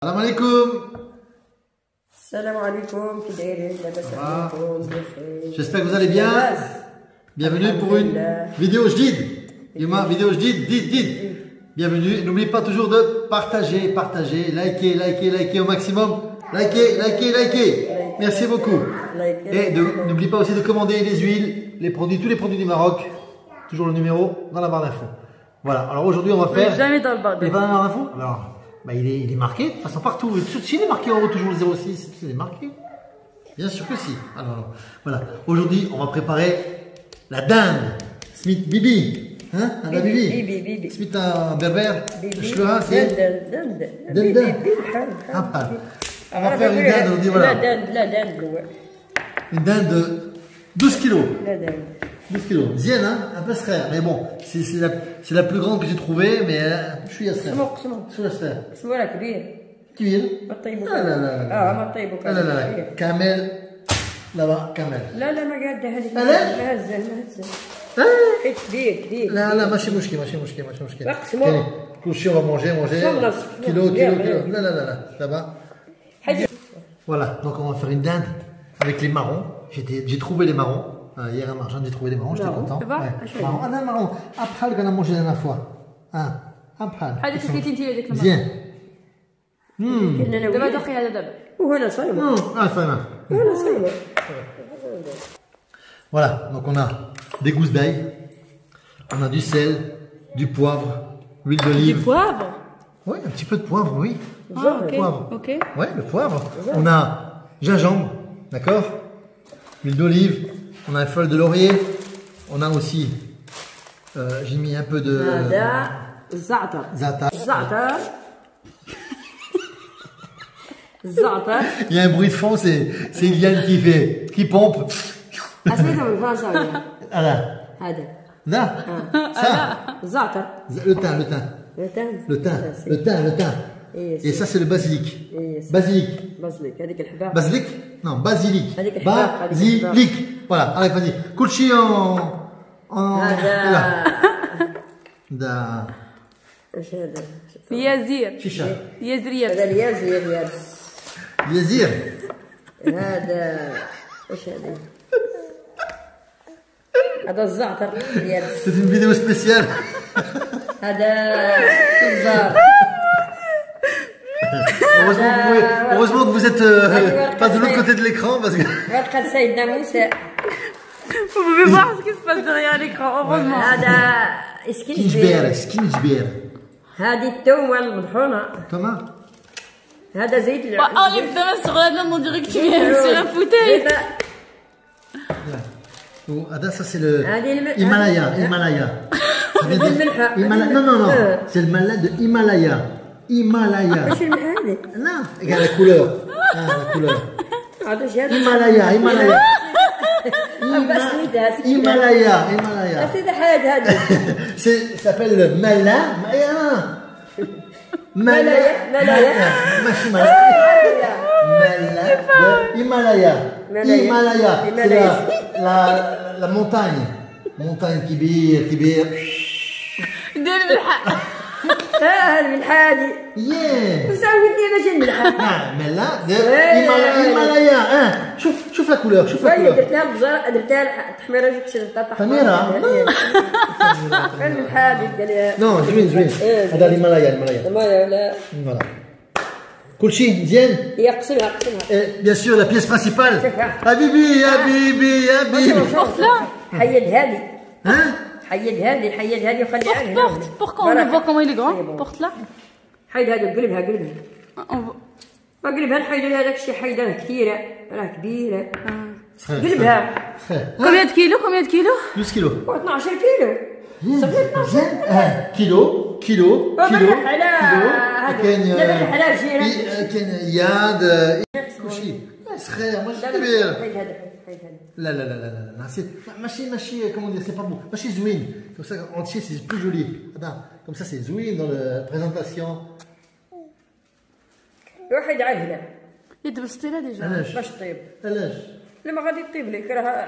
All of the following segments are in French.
Salam alaikum. Salam alaikum. J'espère que vous allez bien. Bienvenue pour une vidéo jdid. Vidéo jdid. Bienvenue. N'oubliez pas toujours de partager, liker au maximum. Liker. Merci beaucoup. Et n'oubliez pas aussi de commander les huiles, tous les produits du Maroc. Toujours le numéro dans la barre d'infos. Voilà. Alors aujourd'hui, on va faire. Jamais dans le barre d'infos. Il est pas dans la barre d'infos. Alors, il est marqué de toute façon partout. S'il est marqué en haut, toujours le 06, il est marqué. Bien sûr que si. Alors, voilà. Aujourd'hui, on va préparer la dinde. Smith Bibi. Hein? Bibi. Smith un berbère. Shloha, c'est. Dinde. On va faire une dinde, on dit voilà. La dinde. Une dinde de 12 kilos. 12 kilos. Zienne, hein? Un peu serrère. Mais bon, c'est la plus grande que j'ai trouvée, mais je suis à serrère. Je suis à serrère. C'est moi la كبير. كبير. ما تطيبوك. لا. ما تطيبوك. لا. كامل. là-bas, كامل. لا ما قاعدة هذه. لا. هزة. كبير. لا ماشي مشكل. اقسموا. كل شيء on va manger. Kilo. لا. Là-bas. Voilà, donc on va faire une dinde avec les marrons. J'ai trouvé les marrons. Hier à Marjan, j'ai trouvé des marrons, j'étais content. Marron. Après, qu'on a mangé la dernière fois. Après. Viens. دابا دوقي هذا دابا. وهنا صايمة. صايمة. وهنا صايمة. Voilà, donc on a des gousses d'ail, on a du sel, du poivre, huile d'olive. Du poivre? Oui, un petit peu de poivre, oui. Poivre. Ok. Ouais, le poivre. On a gingembre, d'accord? Huile d'olive. On a une feuille de laurier. On a aussi, j'ai mis un peu de. Za'atar. Il y a un bruit de fond, c'est Iliane qui pompe. Là. Ça. Le thym. Et ça, c'est le basilic. Basilic. Non, basilic. Voilà, allez, vas-y. Kulchi en. Da. يزير. Chicha. يزير. Yezir. هذا ايش هذا الزعتر. C'est une vidéo spéciale. هذا الزعتر. Heureusement que vous êtes pas de l'autre côté de l'écran parce que. غرقة سيدنا موسى. Vous pouvez voir ce qui se passe derrière l'écran, heureusement. هذا سكينجبير. هذه التومة المطحونة. Thomas. هذا زيت Enlève ta main sur la dinde, on dirait que tu viens sur la bouteille. Ada, ça c'est le Himalaya. Non. C'est le malade de Himalaya. ايش هذه؟ Non, regarde la couleur. هذا شيء Himalaya. أسيد حاجة هذا. Ça s'appelle le Malaya. Himalaya. C'est la montagne. Montagne كبير. دير بالحق. من حادي. مسوي لي باش نلحق. ملا Himalaya. شوف la couleur. درت لها البزار، درت لها التحميره جبت شريتها تحميره. من حادي قال لي. Non, زوين. هذا الهيمالايا. لا. Voilà. كل شيء مزيان. يقسمها. Bien sûr, la pièce principale. حبيبي. Porte-la. حيد هذه. حيد هذه وخليها هنا. Pourquoi on le voit comment il est grand? Porte-la. حيد هذا قلبها. قلبها نحيد لها داك الشيء حيدها كثيره، راه كبيره. قلبها. Combien de kilos? 12 kilos. 12 كيلو. صغير 12 كيلو. كاين ياد كل شيء. صغير ماشي كبير. لا ماشي comment dire, c'est pas beau. ماشي زوين. Comme ça entier c'est plus joli. Comme ça c'est زوين dans la présentation. واحد عاد هنا. يدبستي لها ديجا. باش طيب. علاش؟ لما غادي طيب لك راه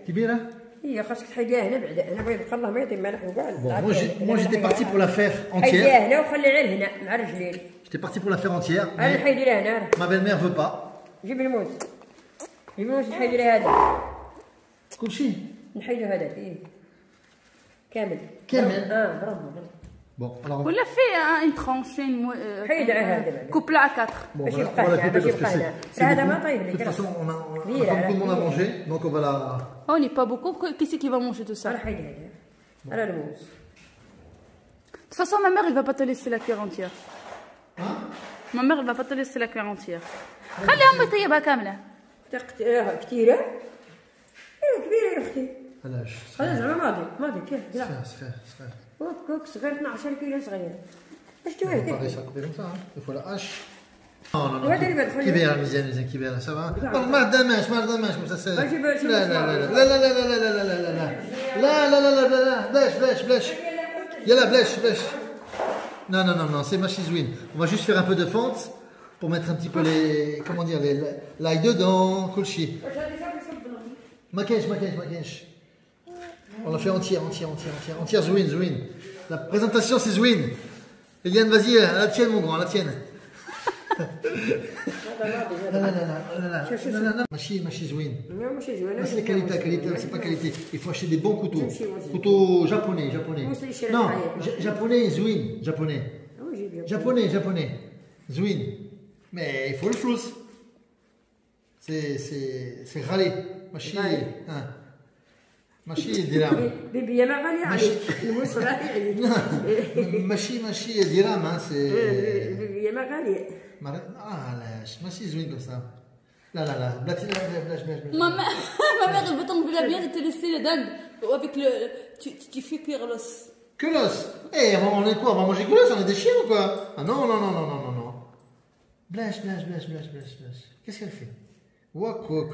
كبيره. هي خاصك تحيديها هنا بعدا. انا بغيت نبقى الله ما يطيب ما نحن كاع. Moi j'étais parti pour la faire entière. حيديها هنا وخلي غير هنا مع رجلين. J'étais parti pour la faire entière. انا Mais نحيدو لها هنا. ma belle-mère veut pas. جيب الموس. جيب الموس نحيدو لها هذا. كل شيء. نحيدو هذاك إيه. كامل. كامل. برافو. Bon, alors. ولا في une tranche حيد على هذا بعد. couple à 4. Bon, باش voilà, يبقى on va la هنا، couper باش parce que يبقى هنا. c'est هذا beaucoup. ما طيب De toute لك. façon, on a Vire, pas beaucoup de monde à vire. manger, donc on va la. On n'est pas beaucoup. Qui c'est qui va manger tout ça? انا حيد هذا. انا الموس. De toute façon, ma mère, elle va pas te laisser la cuire entière. Hein? Ma mère, elle va pas te laisser la cuire entière. خليها أمي طيبها كاملة. كثيرة؟ ايه كبيرة يا اختي. علاش؟ خلاص زعما ماضي كيف؟ لا. صغير. كوك صغير 12 كيلو صغير. اش On تويه va كيف؟ réussir à couper comme ça, hein. Il faut la hache. Non, non, non. وهذا اللي بدخل. كبيرة مزيان كبيرة ça va. ما قداماش comme ça c'est. ماشي باش. لا بلاش. يلا بلاش. Non, c'est machine Zwin. On va juste faire un peu de fente pour mettre un petit peu les, comment dire, l'ail dedans, kulchi. ما كاينش. On l'a fait entière Zwin. La présentation c'est Zwin. Eliane, vas-y, à la tienne mon grand, à la tienne. لا. ماشي زوين. ماشي زوين. C'est qualité, c'est pas qualité. Il faut acheter des bons couteaux. Couteaux japonais. Non, japonais, Zwin, japonais. Zwin. Mais il faut le flous. C'est râlé. Machine dirham. بيبي ما غالي عليك. الموس غالي عليك. ماشي dirham, hein, c'est. بيبي ما غالي. علاش ماشي زوين comme ça. لا بلاتي بلاش. Ma mère, elle veut t'enlever bien de te laisser le dingue avec le. Tu fais cuire l'os. Que l'os. On est quoi? On va manger que l'os? On est des chiens ou quoi? Ah non. Blash. Qu'est-ce qu'elle fait? Wok.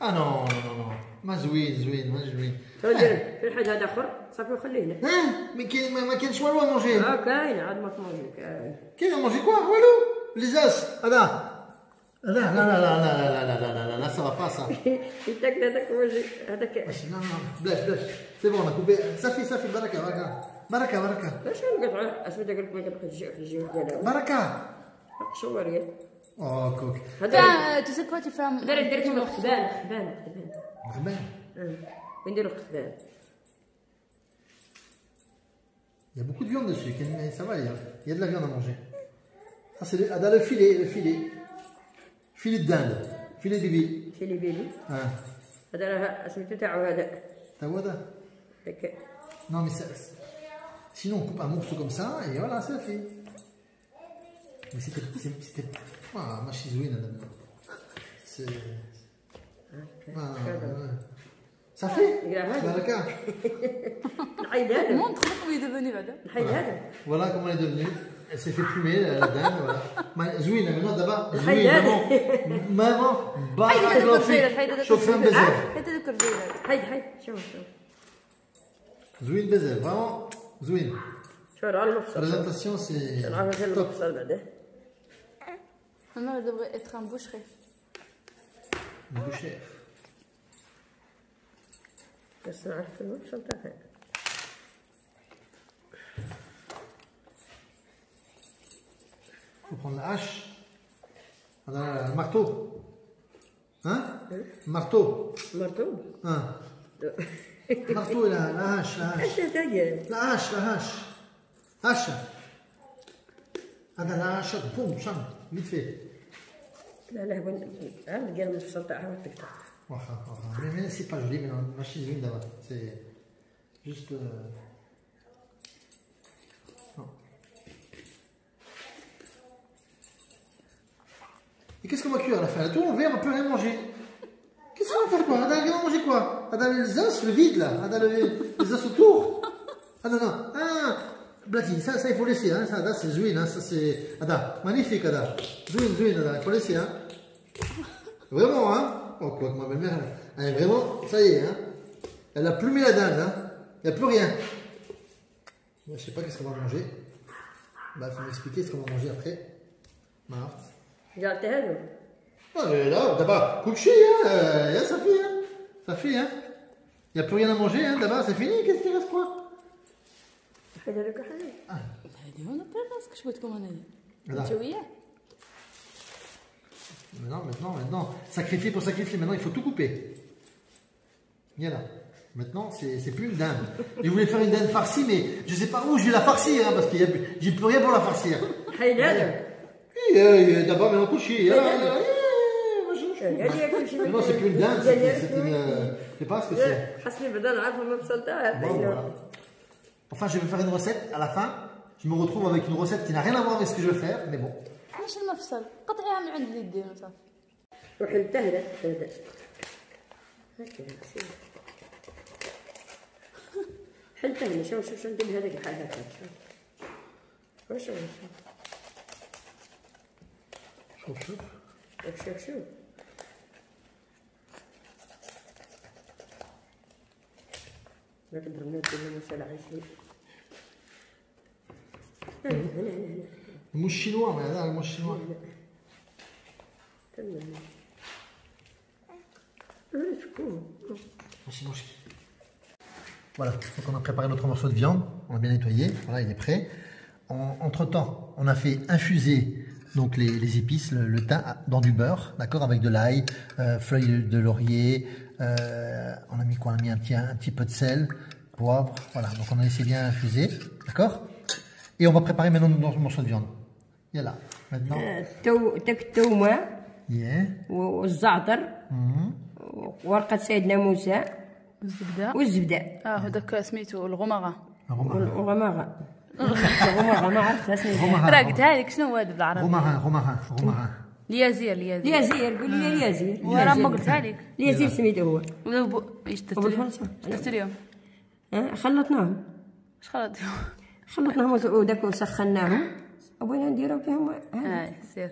Ah non. ما زوين. في الحاجة هذا آخر صافي وخليه هنا. Mais ما كاينش والو à manger. كاين عاد ما تماجي كاين à manger quoi? والو. Les os. لا ça va pas ça. يتاكل هذاك وجهي هذاك. Non, بلاش. C'est bon, on a coupé. صافي بركة. باش نقطعوا اسود قلت ما كنبقاش تجي في الجهه ديالها. بركة. شو ريال. كوك. Tu sais quoi, tu fais un. درت له خبان. غبان. ونديرو خبان. Il y a beaucoup de viande dessus, ça va, il y a de la viande à manger. Ça c'est le filet. Filet de dinde, filet de bille. فيلي بيلي. هذا سميتو تاعو هذا. T'as ده? هكا. Non mais ça, sinon on coupe un morceau comme ça et voilà, c'est fait. Mais c'était machine Zwin. C'est. Ça fait? Baraka. Montre comment il est devenu là. Voilà comment elle est devenue. Elle s'est fait plumer, la dinde, voilà. Zwin, maintenant d'abord. Zwin, maman. شوفان بزاف. حيد شوف. زوين بزاف, vraiment زوين. شو راه المفصل. Présentation c'est. نعرف المفصل بعدا. Ma mère devrait être un boucherie. Une bouchère. بس نعرف المفصل تاعها. Faut prendre la hache. Le marteau. Hein? Marteau. Hein? Marteau et la hache. La hache. Hache. La hache. Boum, cham. Vite fait. لا عاد قال المفصل تاعها وتقطع. Mais c'est pas joli, mais non, machine Zwin d'abord. C'est juste. Non. Et qu'est-ce qu'on va cuire à la fin? Tout enlevé, on ne peut rien manger. Qu'est-ce qu'on va faire quoi? On va manger quoi? Les os, le vide là. Les os autour. Non. Blati, ça il faut laisser. Hein. Ça c'est Zwin. Hein. Ça c'est. Magnifique. Zwin. Il faut laisser. Hein. Vraiment, hein? Oh, quoi que ma belle-mère, elle est vraiment. Ça y est, hein? Elle a plumé la dinde. Hein. Il n'y a plus rien. Je ne sais pas qu'est-ce qu'on va manger. Il faut m'expliquer ce qu'on va manger après. Marthe. جعلتها له. Là, d'abord, couché, hein, ça fait, hein. Il n'y a plus rien à manger, hein, d'abord, c'est fini, qu'est-ce qu'il reste quoi? هذا لك حاجه هذه هنا براسك شويتكم انايا Voilà. انت وياه. Maintenant, sacrifier pour sacrifier. Maintenant, il faut tout couper. Voilà. Maintenant, c'est plus une dinde. Je voulais faire une dinde farcie, mais je sais pas où je vais la farcir, hein, parce que j'ai plus rien pour la farcir. D'abord, maintenant, coucher. Non, c'est plus une dinde, c'est une. Je sais pas ce que c'est. Bon, voilà. Enfin, je vais faire une recette. À la fin, je me retrouve avec une recette qui n'a rien à voir avec ce que je veux faire, mais bon. علاش المفصل قطعيها من عند اليدين وصافي. وحلتها هذا هكذا حلتها هنا شوف ندير هذاك الحال هكا شوف لا تضربنا كل مسألة عايشين هنا Le mouche chinois, mais là, le mouche chinois. Voilà, donc on a préparé notre morceau de viande, on l'a bien nettoyé, voilà, il est prêt. Entre-temps, on a fait infuser donc les épices, le thym dans du beurre, d'accord, avec de l'ail, feuilles de laurier, on a mis quoi? On a mis un petit peu de sel, poivre, voilà, donc on a laissé bien infuser, d'accord. Et on va préparer maintenant notre morceau de viande. يلا maintenant التومة والزعتر ورقة سيدنا موسى والزبدة هذاك سميتو الغمغة الغمغة ما عرفتها سميتها راه قلتها لك شنو هو هذا بالعربي غمغة ليازير قول لي ليازير وراه ما قلتها لك ليازير سميتو هو ايش درتي اليوم خلطناهم اش خلطتيهم وداك وسخناهم وبغينا نديرو فيهم سير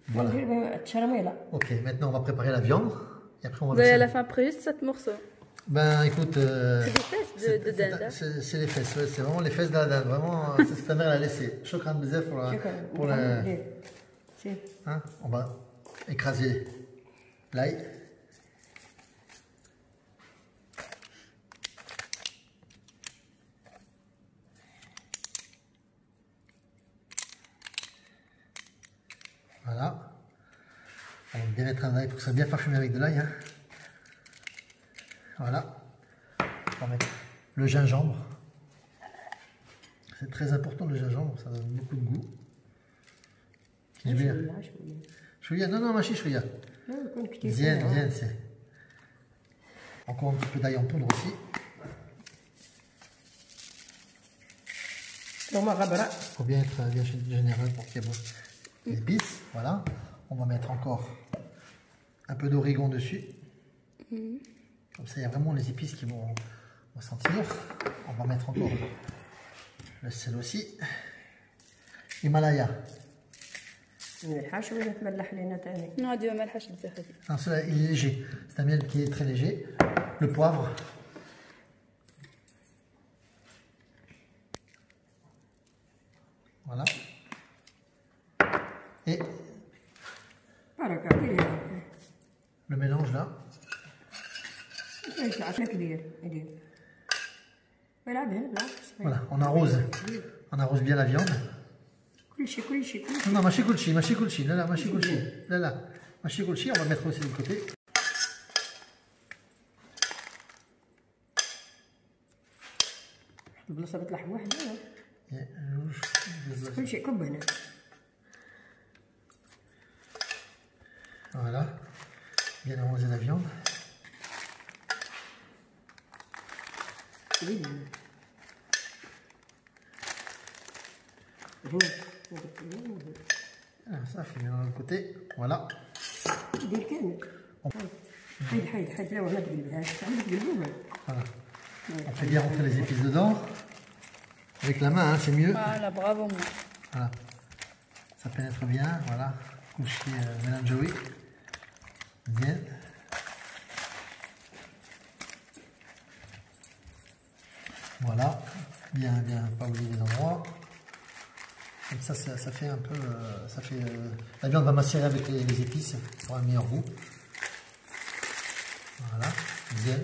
ندير بهم التشرميله. Ok, maintenant on va préparer la viande et après on va verser. À la fin après juste 7 morceaux. Ben écoute, c'est les fesses de dinde. C'est les fesses, ouais, c'est vraiment les fesses de la dinde, vraiment c'est ce que ta mère a laissé. Shukran bzaf pour la hein, on va écraser l'ail. Voilà. On va bien mettre un ail pour que ça soit bien parfumé avec de l'ail. Hein. Voilà. On va mettre le gingembre. C'est très important le gingembre, ça donne beaucoup de goût. Chouïa, non, machi chouïa. Viens, c'est. Encore un petit peu d'ail en poudre aussi. Faut bien être bien général pour qu'il y ait les épices, voilà. On va mettre encore un peu d'origan dessus. Comme ça, il y a vraiment les épices qui vont sentir. On va mettre encore le sel aussi. Himalaya. Non, celui-là, il est léger. C'est un miel qui est très léger. Le poivre. Voilà. Et le mélange là. Voilà, on arrose bien la viande. Non, machi kulchi, là, machi kulchi, on va mettre aussi de côté. Voilà, bien arroser la viande. Alors ça fait bien de l'autre côté, voilà. Voilà. On fait bien rentrer les épices dedans. Avec la main, hein, c'est mieux. Voilà, bravo moi. Voilà. Ça pénètre bien, voilà. Coucher mélangeoui. Bien. Voilà. Bien, pas oublier les endroits. Comme ça, ça fait un peu... la viande va macérer avec les épices pour un meilleur goût. Voilà. Bien.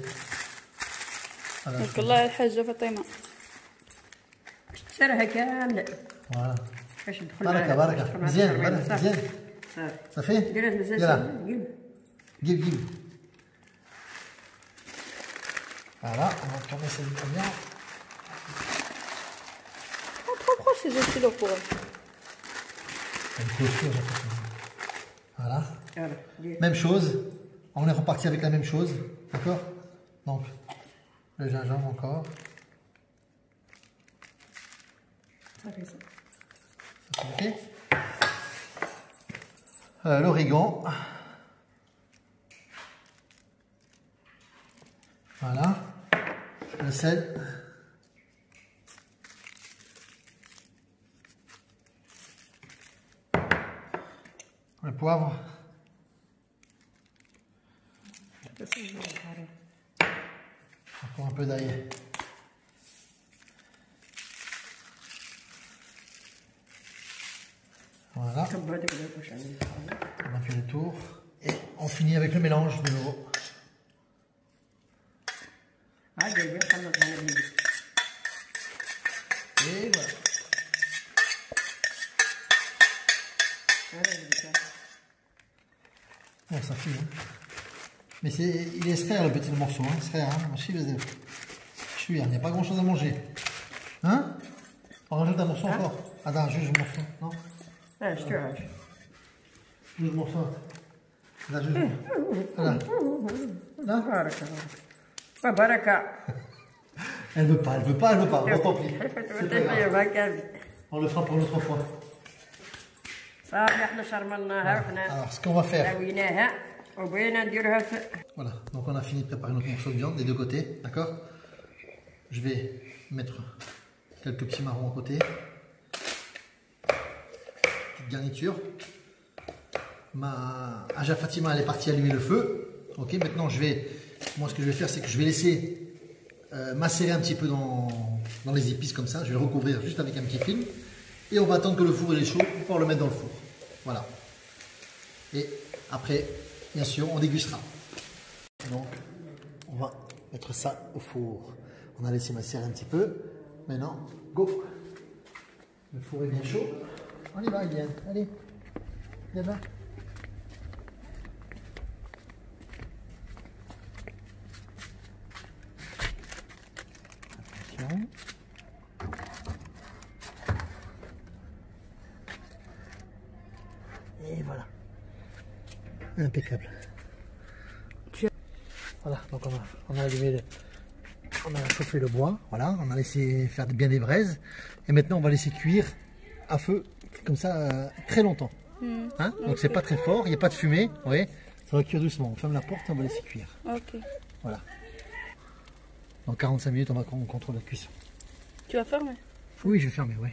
بارك الله الحاجة فاطمة. سرها كامله فوالا باش تدخل بركه بركه مزيان بركه مزيان صافي ديرها مزال يلا قلب جيب voilà on va tourner cette lumière. Trop proche, c'est aussi lourd pour eux. Voilà. يلا دير Même chose, on est reparti avec la même chose, d'accord? Donc, le gingembre encore, صافي ça c'est ok. L'origan, voilà, le sel, le poivre, encore un peu d'ail. Voilà, كب هذاك واش عندي on a fait le tour et on finit avec le mélange de nouveau. عاد دير خلط على بلدي Et voilà. Bon, ça fait. Hein. Mais il est sphère le petit morceau, hein, sphère, hein. Je suis, il n'y a pas grand chose à manger. Hein? On rajoute un morceau encore. Attends, juste un morceau, non? شتو عاد Juste un morceau. Là, juste. Voilà. Là? بارك الله بركه Elle veut pas, elle veut pas, elle veut pas. Bon, tant pis. On le fera pour une autre fois. صافي احنا شرملناها وحنا Alors, ce qu'on va faire. سويناها وبغينا نديروها في Voilà, donc on a fini de préparer notre morceau de viande des deux côtés, d'accord? Je vais mettre quelques petits marrons à côté. Petite garniture. Ma Aja Fatima, elle est partie allumer le feu. Ok, maintenant moi ce que je vais faire, c'est que je vais laisser macérer un petit peu dans les épices comme ça. Je vais le recouvrir juste avec un petit film. Et on va attendre que le four il est chaud pour pouvoir le mettre dans le four. Voilà. Et après, bien sûr, on dégustera. Donc, on va mettre ça au four. On a laissé macérer un petit peu. Maintenant, go. Le four est bien chaud. On y va, Eliane. Allez, viens là. Attention. Et voilà. Impeccable. Voilà, donc on a allumé on a chauffé le bois, voilà, on a laissé faire bien des braises. Et maintenant on va laisser cuire à feu, comme ça, très longtemps. Hein, donc c'est pas très fort, il n'y a pas de fumée, vous voyez. Ça va cuire doucement, on ferme la porte et on va laisser cuire. Ok. Voilà. Dans 45 minutes, on va contrôler la cuisson. Tu vas fermer? Oui, je vais fermer, oui.